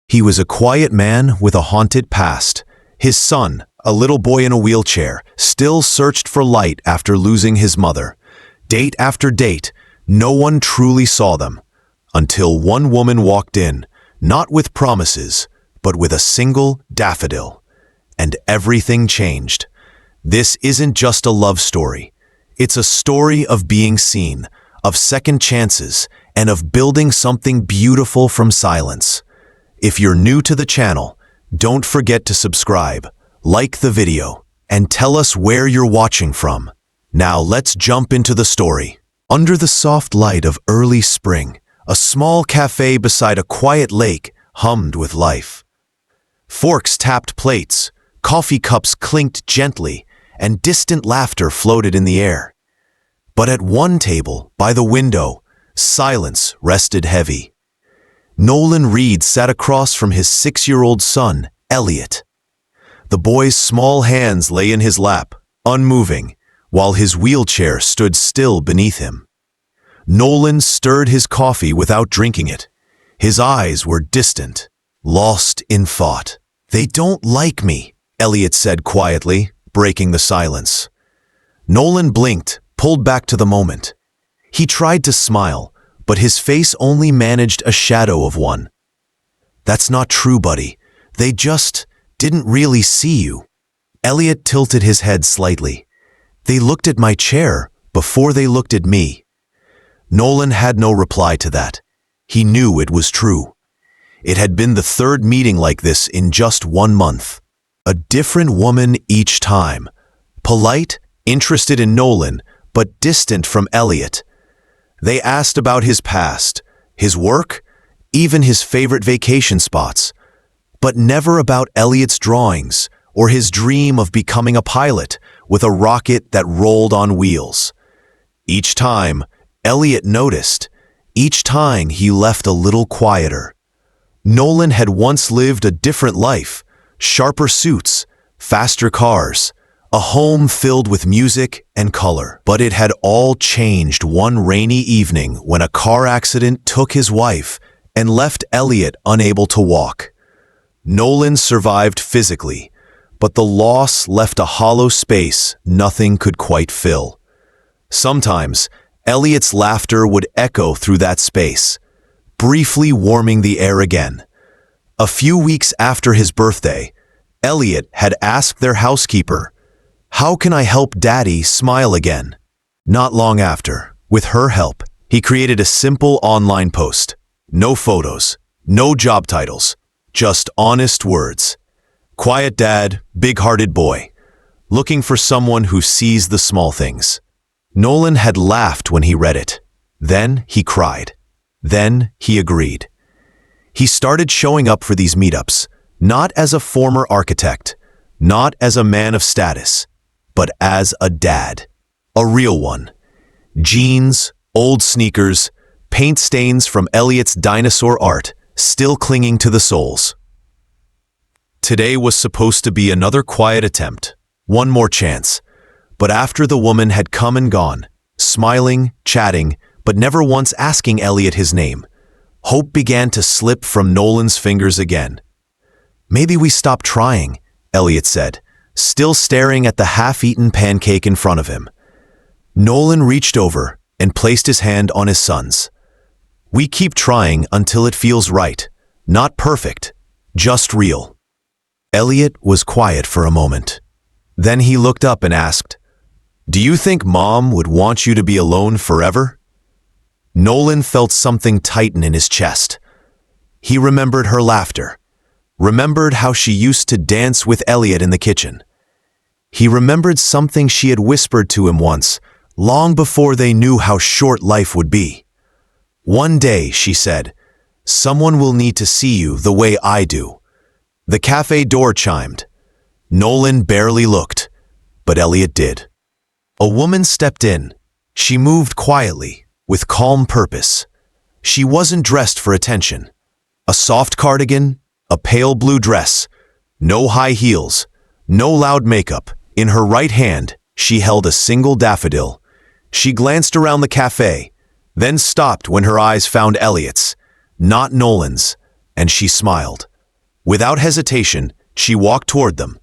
He was a quiet man with a haunted past. His son, a little boy in a wheelchair, still searched for light after losing his mother. Date after date, no one truly saw them. Until one woman walked in, not with promises, but with a single daffodil. And everything changed. This isn't just a love story. It's a story of being seen, of second chances, and of building something beautiful from silence. If you're new to the channel, don't forget to subscribe, like the video, and tell us where you're watching from. Now let's jump into the story. Under the soft light of early spring, a small cafe beside a quiet lake hummed with life. Forks tapped plates, coffee cups clinked gently, and distant laughter floated in the air. But at one table, by the window, silence rested heavy. Nolan Reed sat across from his 6-year-old son, Elliot. The boy's small hands lay in his lap, unmoving, while his wheelchair stood still beneath him. Nolan stirred his coffee without drinking it. His eyes were distant, lost in thought. "They don't like me," Elliot said quietly, breaking the silence. Nolan blinked, pulled back to the moment. He tried to smile, but his face only managed a shadow of one. "That's not true, buddy. They just didn't really see you." Elliot tilted his head slightly. "They looked at my chair before they looked at me." Nolan had no reply to that. He knew it was true. It had been the third meeting like this in just 1 month. A different woman each time. Polite, interested in Nolan, but distant from Elliot. They asked about his past, his work, even his favorite vacation spots, but never about Elliot's drawings or his dream of becoming a pilot with a rocket that rolled on wheels. Each time, Elliot noticed. Each time he left a little quieter. Nolan had once lived a different life, sharper suits, faster cars, a home filled with music and color. But it had all changed one rainy evening when a car accident took his wife and left Elliot unable to walk. Nolan survived physically, but the loss left a hollow space nothing could quite fill. Sometimes, Elliot's laughter would echo through that space, briefly warming the air again. A few weeks after his birthday, Elliot had asked their housekeeper, "How can I help Daddy smile again?" Not long after, with her help, he created a simple online post. No photos, no job titles, just honest words. "Quiet dad, big-hearted boy, looking for someone who sees the small things." Nolan had laughed when he read it. Then he cried. Then he agreed. He started showing up for these meetups, not as a former architect, not as a man of status, but as a dad. A real one. Jeans, old sneakers, paint stains from Elliot's dinosaur art still clinging to the soles. Today was supposed to be another quiet attempt, one more chance. But after the woman had come and gone, smiling, chatting, but never once asking Elliot his name, hope began to slip from Nolan's fingers again. "Maybe we stop trying," Elliot said, still staring at the half-eaten pancake in front of him. Nolan reached over and placed his hand on his son's. "We keep trying until it feels right, not perfect, just real." Elliot was quiet for a moment. Then he looked up and asked, "Do you think Mom would want you to be alone forever?" Nolan felt something tighten in his chest. He remembered her laughter, remembered how she used to dance with Elliot in the kitchen. He remembered something she had whispered to him once, long before they knew how short life would be. "One day," she said, "someone will need to see you the way I do." The cafe door chimed. Nolan barely looked, but Elliot did. A woman stepped in. She moved quietly, with calm purpose. She wasn't dressed for attention. A soft cardigan, a pale blue dress, no high heels, no loud makeup. In her right hand, she held a single daffodil. She glanced around the cafe, then stopped when her eyes found Elliot's, not Nolan's, and she smiled. Without hesitation, she walked toward them.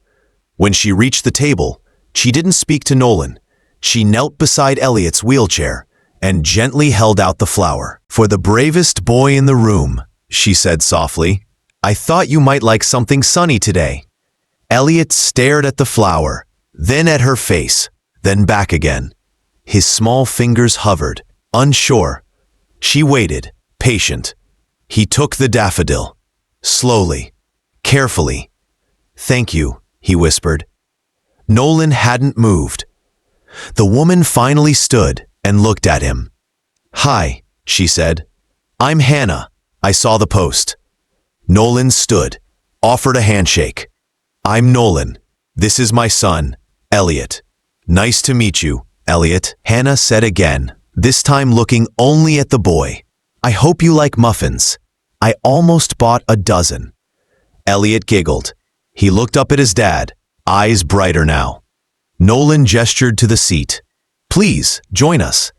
When she reached the table, she didn't speak to Nolan. She knelt beside Elliot's wheelchair and gently held out the flower. "For the bravest boy in the room," she said softly. "I thought you might like something sunny today." Elliot stared at the flower, then at her face, then back again. His small fingers hovered, unsure. She waited, patient. He took the daffodil. Slowly, carefully. "Thank you," he whispered. Nolan hadn't moved. The woman finally stood and looked at him. "Hi," she said. "I'm Hannah. I saw the post." Nolan stood, offered a handshake. "I'm Nolan. This is my son, Elliot." "Nice to meet you, Elliot," Hannah said again, this time looking only at the boy. "I hope you like muffins. I almost bought a dozen." Elliot giggled. He looked up at his dad, eyes brighter now. Nolan gestured to the seat. "Please, join us."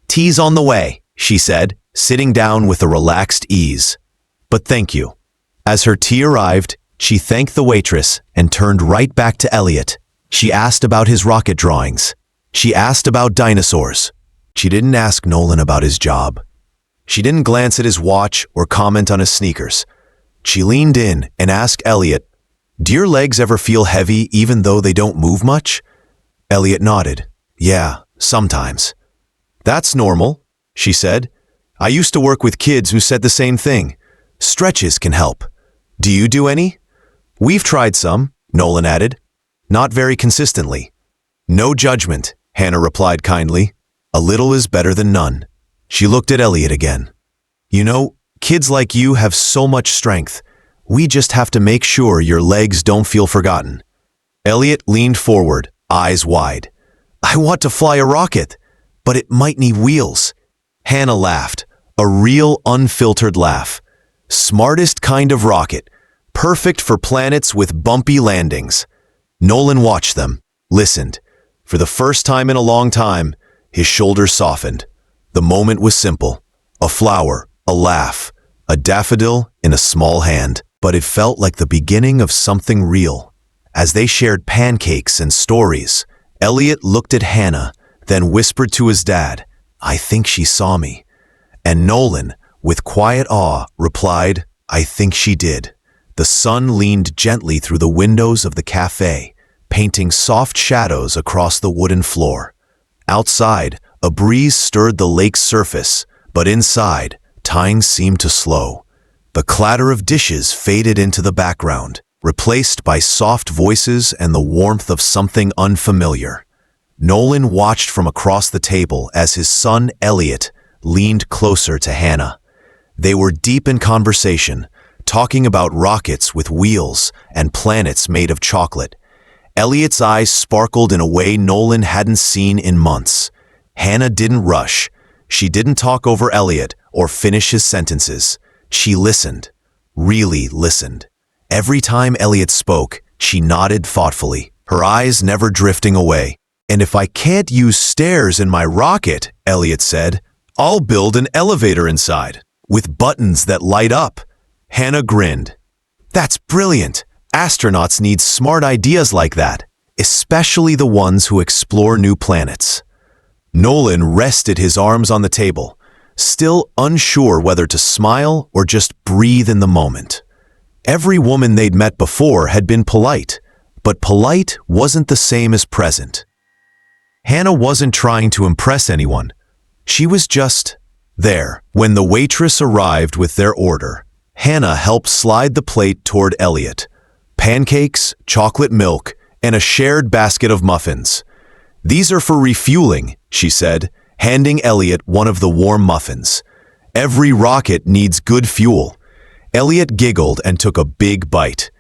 "Tea's on the way," she said, sitting down with a relaxed ease. "But thank you." As her tea arrived, she thanked the waitress and turned right back to Elliot. She asked about his rocket drawings. She asked about dinosaurs. She didn't ask Nolan about his job. She didn't glance at his watch or comment on his sneakers. She leaned in and asked Elliot, "Do your legs ever feel heavy even though they don't move much?" Elliot nodded. "Yeah, sometimes." "That's normal," she said. "I used to work with kids who said the same thing. Stretches can help. Do you do any?" "We've tried some," Nolan added. "Not very consistently." "No judgment," Hannah replied kindly. "A little is better than none." She looked at Elliot again. "You know, kids like you have so much strength. We just have to make sure your legs don't feel forgotten." Elliot leaned forward, eyes wide. "I want to fly a rocket, but it might need wheels." Hannah laughed, a real unfiltered laugh. "Smartest kind of rocket, perfect for planets with bumpy landings." Nolan watched them, listened. For the first time in a long time, his shoulders softened. The moment was simple. A flower, a laugh, a daffodil in a small hand. But it felt like the beginning of something real. As they shared pancakes and stories, Elliot looked at Hannah, then whispered to his dad, "I think she saw me." And Nolan, with quiet awe, replied, "I think she did." The sun leaned gently through the windows of the cafe, painting soft shadows across the wooden floor. Outside, a breeze stirred the lake's surface, but inside, time seemed to slow. The clatter of dishes faded into the background, replaced by soft voices and the warmth of something unfamiliar. Nolan watched from across the table as his son, Elliot, leaned closer to Hannah. They were deep in conversation, talking about rockets with wheels and planets made of chocolate. Elliot's eyes sparkled in a way Nolan hadn't seen in months. Hannah didn't rush. She didn't talk over Elliot or finish his sentences. She listened, really listened. Every time Elliot spoke, she nodded thoughtfully, her eyes never drifting away. "And if I can't use stairs in my rocket," Elliot said, "I'll build an elevator inside, with buttons that light up." Hannah grinned. "That's brilliant. Astronauts need smart ideas like that, especially the ones who explore new planets." Nolan rested his arms on the table, still unsure whether to smile or just breathe in the moment. Every woman they'd met before had been polite, but polite wasn't the same as present. Hannah wasn't trying to impress anyone. She was just there. When the waitress arrived with their order, Hannah helped slide the plate toward Elliot. Pancakes, chocolate milk, and a shared basket of muffins. "These are for refueling," she said, handing Elliot one of the warm muffins. "Every rocket needs good fuel." Elliot giggled and took a big bite.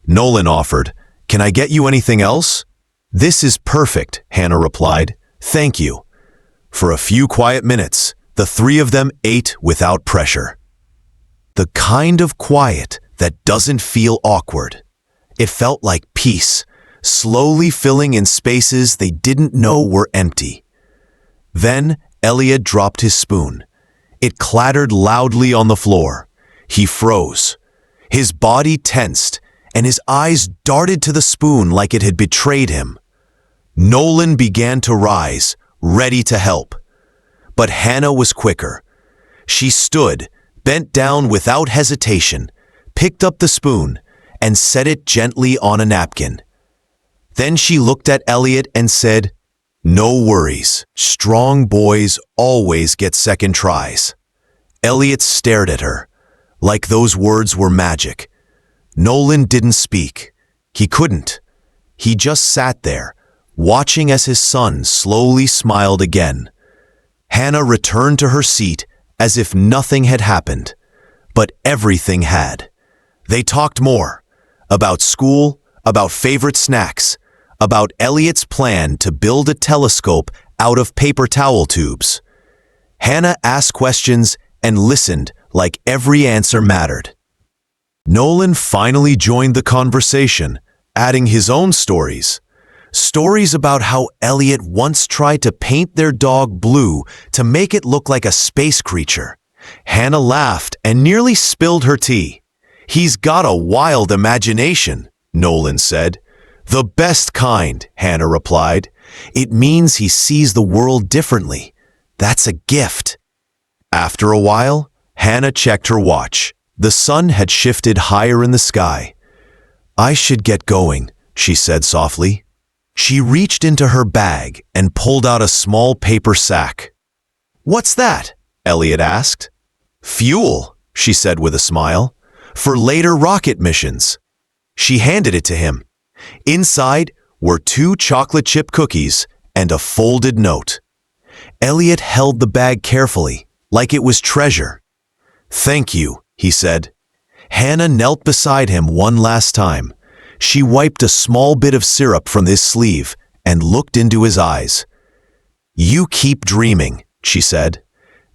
Nolan offered, "Can I get you anything else?" "This is perfect," Hannah replied. "Thank you." For a few quiet minutes, the three of them ate without pressure. The kind of quiet that doesn't feel awkward. It felt like peace, slowly filling in spaces they didn't know were empty. Then Elliot dropped his spoon. It clattered loudly on the floor. He froze. His body tensed, and his eyes darted to the spoon like it had betrayed him. Nolan began to rise, ready to help. But Hannah was quicker. She stood, bent down without hesitation, picked up the spoon, and set it gently on a napkin. Then she looked at Elliot and said, "No worries. Strong boys always get second tries." Elliot stared at her, like those words were magic. Nolan didn't speak. He couldn't. He just sat there, watching as his son slowly smiled again. Hannah returned to her seat as if nothing had happened. But everything had. They talked more. About school, about favorite snacks, about Elliot's plan to build a telescope out of paper towel tubes. Hannah asked questions and listened like every answer mattered. Nolan finally joined the conversation, adding his own stories. Stories about how Elliot once tried to paint their dog blue to make it look like a space creature. Hannah laughed and nearly spilled her tea. "He's got a wild imagination," Nolan said. "The best kind," Hannah replied. "It means he sees the world differently. That's a gift." After a while, Hannah checked her watch. The sun had shifted higher in the sky. "I should get going," she said softly. She reached into her bag and pulled out a small paper sack. "What's that?" Elliot asked. "Fuel," she said with a smile, "for later rocket missions." She handed it to him. Inside were 2 chocolate chip cookies and a folded note. Elliot held the bag carefully, like it was treasure. "Thank you," he said. Hannah knelt beside him one last time. She wiped a small bit of syrup from his sleeve and looked into his eyes. "You keep dreaming," she said.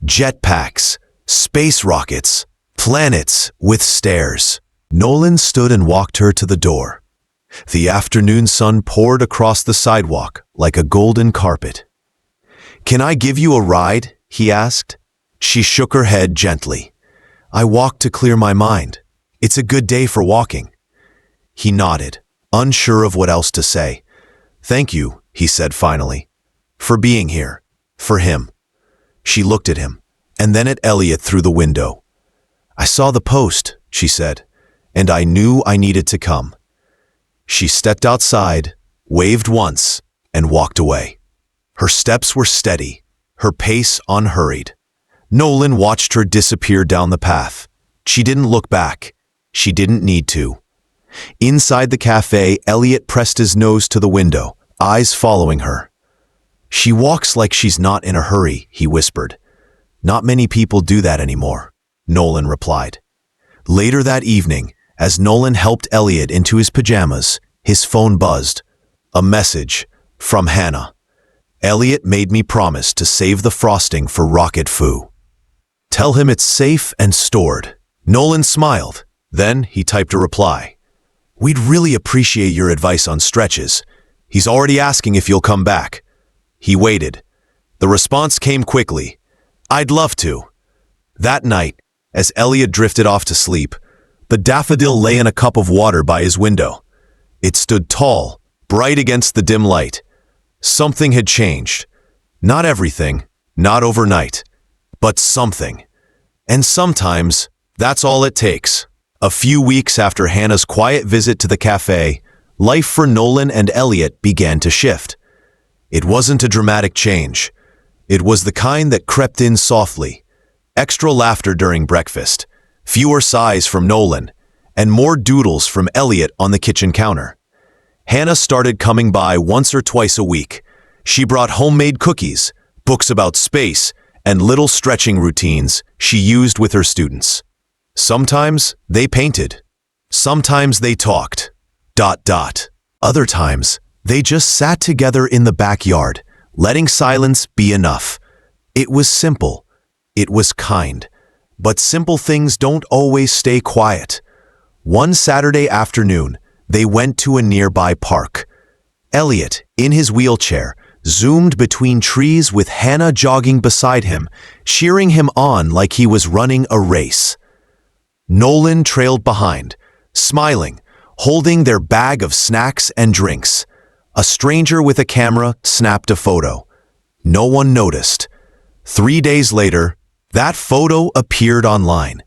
"Jetpacks, space rockets, planets with stairs." Nolan stood and walked her to the door. The afternoon sun poured across the sidewalk like a golden carpet. "Can I give you a ride?" he asked. She shook her head gently. "I walk to clear my mind. It's a good day for walking." He nodded, unsure of what else to say. "Thank you," he said finally, "for being here, for him." She looked at him, and then at Elliot through the window. "I saw the post," she said, "and I knew I needed to come." She stepped outside, waved once, and walked away. Her steps were steady, her pace unhurried. Nolan watched her disappear down the path. She didn't look back. She didn't need to. Inside the cafe, Elliot pressed his nose to the window, eyes following her. "She walks like she's not in a hurry," he whispered. "Not many people do that anymore," Nolan replied. Later that evening, as Nolan helped Elliot into his pajamas, his phone buzzed. A message from Hannah. "Elliot made me promise to save the frosting for Rocket Foo. Tell him it's safe and stored." Nolan smiled. Then he typed a reply. "We'd really appreciate your advice on stretches. He's already asking if you'll come back." He waited. The response came quickly. "I'd love to." That night, as Elliot drifted off to sleep, the daffodil lay in a cup of water by his window. It stood tall, bright against the dim light. Something had changed. Not everything, not overnight, but something. And sometimes, that's all it takes. A few weeks after Hannah's quiet visit to the cafe, life for Nolan and Elliot began to shift. It wasn't a dramatic change. It was the kind that crept in softly. Extra laughter during breakfast, fewer sighs from Nolan, and more doodles from Elliot on the kitchen counter. Hannah started coming by once or twice a week. She brought homemade cookies, books about space, and little stretching routines she used with her students. Sometimes they painted. Sometimes they talked. ... Other times, they just sat together in the backyard, letting silence be enough. It was simple. It was kind. But simple things don't always stay quiet. One Saturday afternoon, they went to a nearby park. Elliot, in his wheelchair, zoomed between trees with Hannah jogging beside him, cheering him on like he was running a race. Nolan trailed behind, smiling, holding their bag of snacks and drinks. A stranger with a camera snapped a photo. No one noticed. 3 days later, that photo appeared online.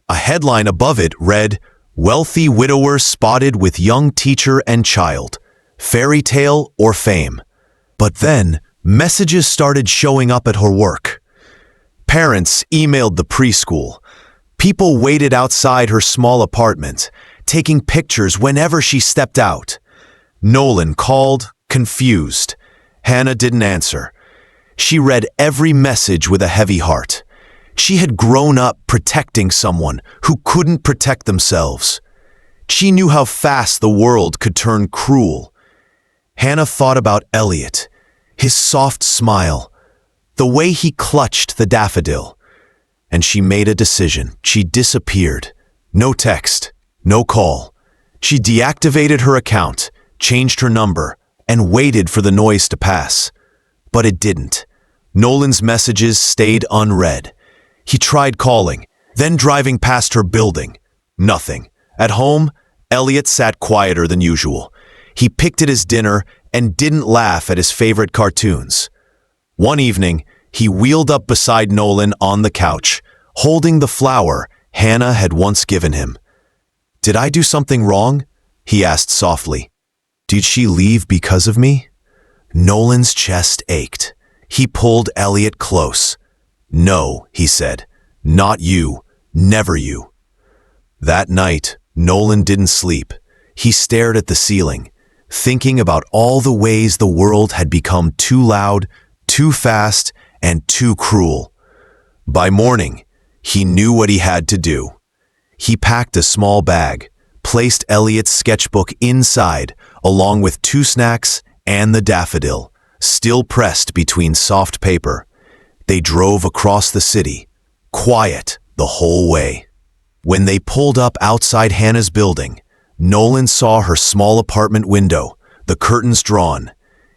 A headline above it read, "Wealthy widower spotted with young teacher and child. Fairy tale or fame?" But then, messages started showing up at her work. Parents emailed the preschool. People waited outside her small apartment, taking pictures whenever she stepped out. Nolan called, confused. Hannah didn't answer. She read every message with a heavy heart. She had grown up protecting someone who couldn't protect themselves. She knew how fast the world could turn cruel. Hannah thought about Elliot, his soft smile, the way he clutched the daffodil. And she made a decision. She disappeared. No text, no call. She deactivated her account, changed her number, and waited for the noise to pass. But it didn't. Nolan's messages stayed unread. He tried calling, then driving past her building. Nothing. At home, Elliot sat quieter than usual. He picked at his dinner and didn't laugh at his favorite cartoons. One evening, he wheeled up beside Nolan on the couch, holding the flower Hannah had once given him. "Did I do something wrong?" he asked softly. "Did she leave because of me?" Nolan's chest ached. He pulled Elliot close. "No," he said. "Not you. Never you." That night, Nolan didn't sleep. He stared at the ceiling, thinking about all the ways the world had become too loud, too fast, and too cruel. By morning, he knew what he had to do. He packed a small bag, placed Elliot's sketchbook inside, along with 2 snacks and the daffodil, still pressed between soft paper. They drove across the city, quiet the whole way. When they pulled up outside Hannah's building, Nolan saw her small apartment window, the curtains drawn.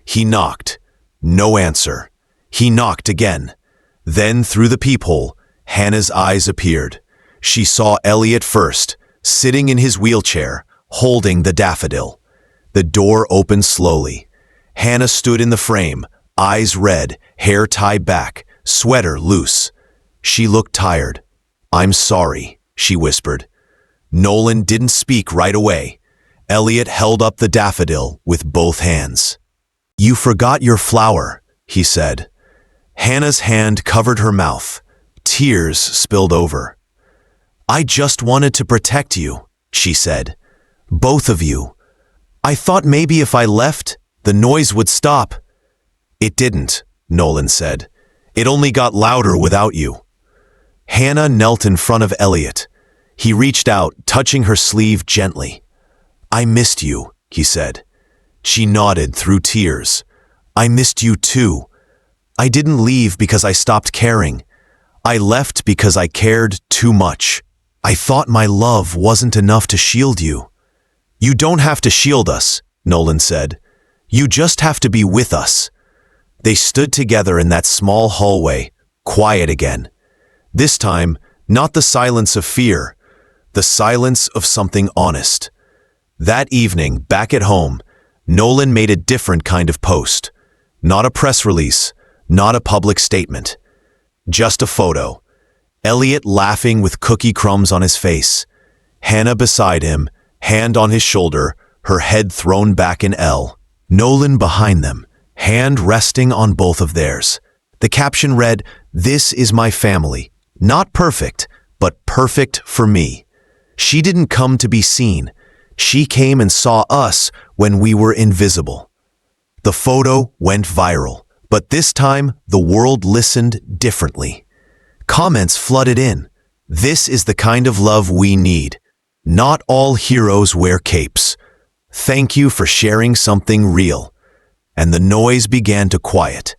He knocked. No answer. He knocked again. Then, through the peephole, Hannah's eyes appeared. She saw Elliot first, sitting in his wheelchair, holding the daffodil. The door opened slowly. Hannah stood in the frame, eyes red, hair tied back, sweater loose. She looked tired. "I'm sorry," she whispered. Nolan didn't speak right away. Elliot held up the daffodil with both hands. "You forgot your flower," he said. Hannah's hand covered her mouth. Tears spilled over. "I just wanted to protect you," she said. "Both of you. I thought maybe if I left, the noise would stop." "It didn't," Nolan said. "It only got louder without you." Hannah knelt in front of Elliot. He reached out, touching her sleeve gently. "I missed you," he said. She nodded through tears. "I missed you too. I didn't leave because I stopped caring. I left because I cared too much. I thought my love wasn't enough to shield you." "You don't have to shield us," Nolan said. "You just have to be with us." They stood together in that small hallway, quiet again. This time, not the silence of fear, the silence of something honest. That evening, back at home, Nolan made a different kind of post. Not a press release, not a public statement. Just a photo. Elliot laughing with cookie crumbs on his face. Hannah beside him, hand on his shoulder, her head thrown back in L. Nolan behind them, hand resting on both of theirs. The caption read, "This is my family. Not perfect, but perfect for me." She didn't come to be seen. She came and saw us when we were invisible. The photo went viral, but this time the world listened differently. Comments flooded in. "This is the kind of love we need. Not all heroes wear capes. Thank you for sharing something real." And the noise began to quiet.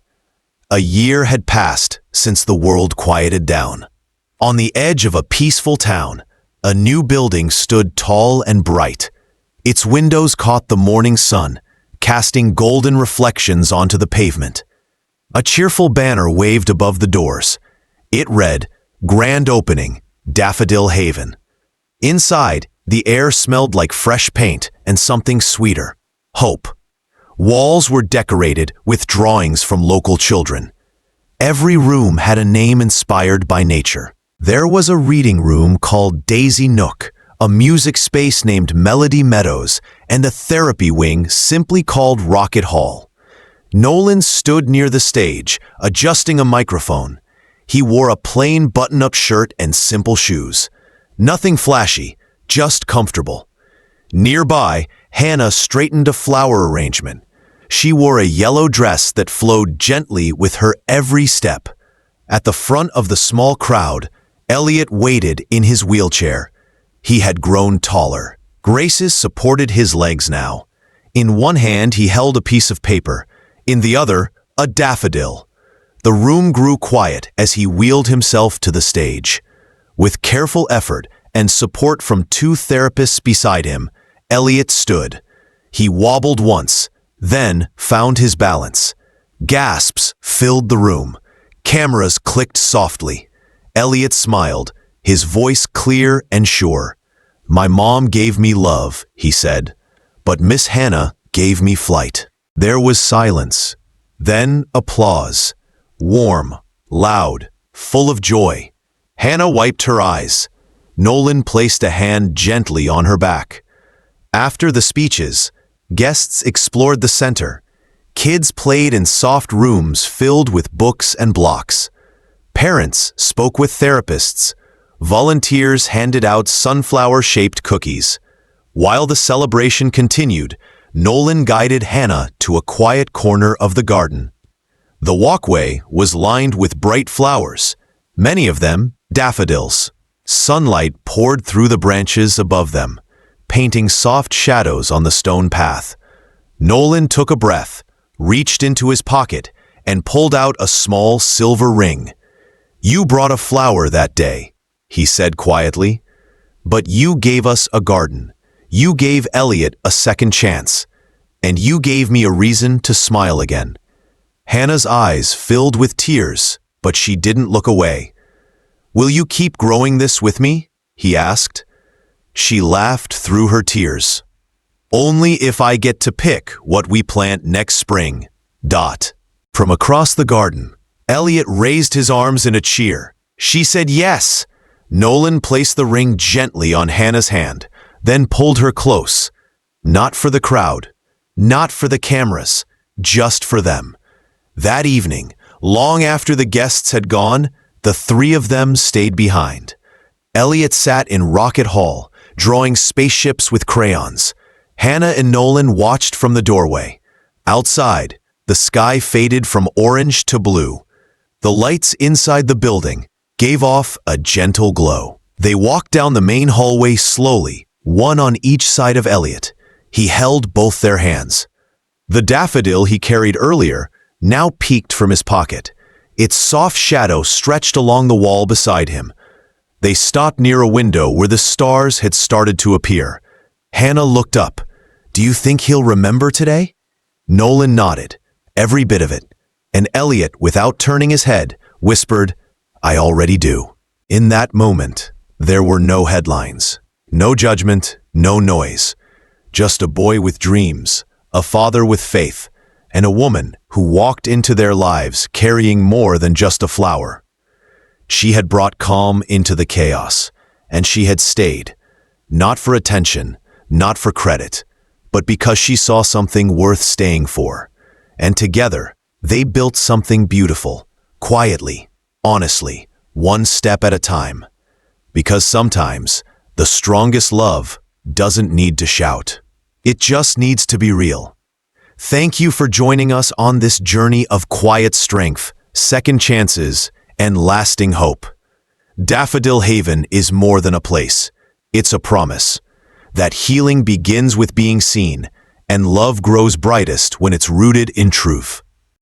A year had passed since the world quieted down. On the edge of a peaceful town, a new building stood tall and bright. Its windows caught the morning sun, casting golden reflections onto the pavement. A cheerful banner waved above the doors. It read, "Grand Opening, Daffodil Haven." Inside, the air smelled like fresh paint and something sweeter: hope. Walls were decorated with drawings from local children. Every room had a name inspired by nature. There was a reading room called Daisy Nook, a music space named Melody Meadows, and a therapy wing simply called Rocket Hall. Nolan stood near the stage, adjusting a microphone. He wore a plain button-up shirt and simple shoes. Nothing flashy, just comfortable. Nearby, Hannah straightened a flower arrangement. She wore a yellow dress that flowed gently with her every step. At the front of the small crowd, Elliot waited in his wheelchair. He had grown taller. Graces supported his legs now. In one hand, he held a piece of paper. In the other, a daffodil. The room grew quiet as he wheeled himself to the stage. With careful effort and support from two therapists beside him, Elliot stood. He wobbled once, then found his balance. Gasps filled the room. Cameras clicked softly. Elliot smiled, his voice clear and sure. "My mom gave me love," he said, "but Miss Hannah gave me flight." There was silence. Then applause. Warm, loud, full of joy. Hannah wiped her eyes. Nolan placed a hand gently on her back. After the speeches, guests explored the center. Kids played in soft rooms filled with books and blocks. Parents spoke with therapists. Volunteers handed out sunflower-shaped cookies. While the celebration continued, Nolan guided Hannah to a quiet corner of the garden. The walkway was lined with bright flowers, many of them daffodils. Sunlight poured through the branches above them, painting soft shadows on the stone path. Nolan took a breath, reached into his pocket, and pulled out a small silver ring. "You brought a flower that day," he said quietly, "but you gave us a garden. You gave Elliot a second chance, and you gave me a reason to smile again." Hannah's eyes filled with tears, but she didn't look away. "Will you keep growing this with me?" he asked. She laughed through her tears. "Only if I get to pick what we plant next spring. ... From across the garden, Elliot raised his arms in a cheer. She said yes. Nolan placed the ring gently on Hannah's hand, then pulled her close. Not for the crowd, not for the cameras, just for them. That evening, long after the guests had gone, the three of them stayed behind. Elliot sat in Rocket Hall, drawing spaceships with crayons. Hannah and Nolan watched from the doorway. Outside, the sky faded from orange to blue. The lights inside the building gave off a gentle glow. They walked down the main hallway slowly, one on each side of Elliot. He held both their hands. The daffodil he carried earlier now peeked from his pocket. Its soft shadow stretched along the wall beside him. They stopped near a window where the stars had started to appear. Hannah looked up. "Do you think he'll remember today?" Nolan nodded, every bit of it, and Elliot, without turning his head, whispered, "I already do." In that moment, there were no headlines, no judgment, no noise. Just a boy with dreams, a father with faith, and a woman who walked into their lives carrying more than just a flower. She had brought calm into the chaos, and she had stayed, not for attention, not for credit, but because she saw something worth staying for. And together, they built something beautiful, quietly, honestly, one step at a time. Because sometimes, the strongest love doesn't need to shout. It just needs to be real. Thank you for joining us on this journey of quiet strength, second chances, and lasting hope. Daffodil Haven is more than a place. It's a promise that healing begins with being seen, and love grows brightest when it's rooted in truth.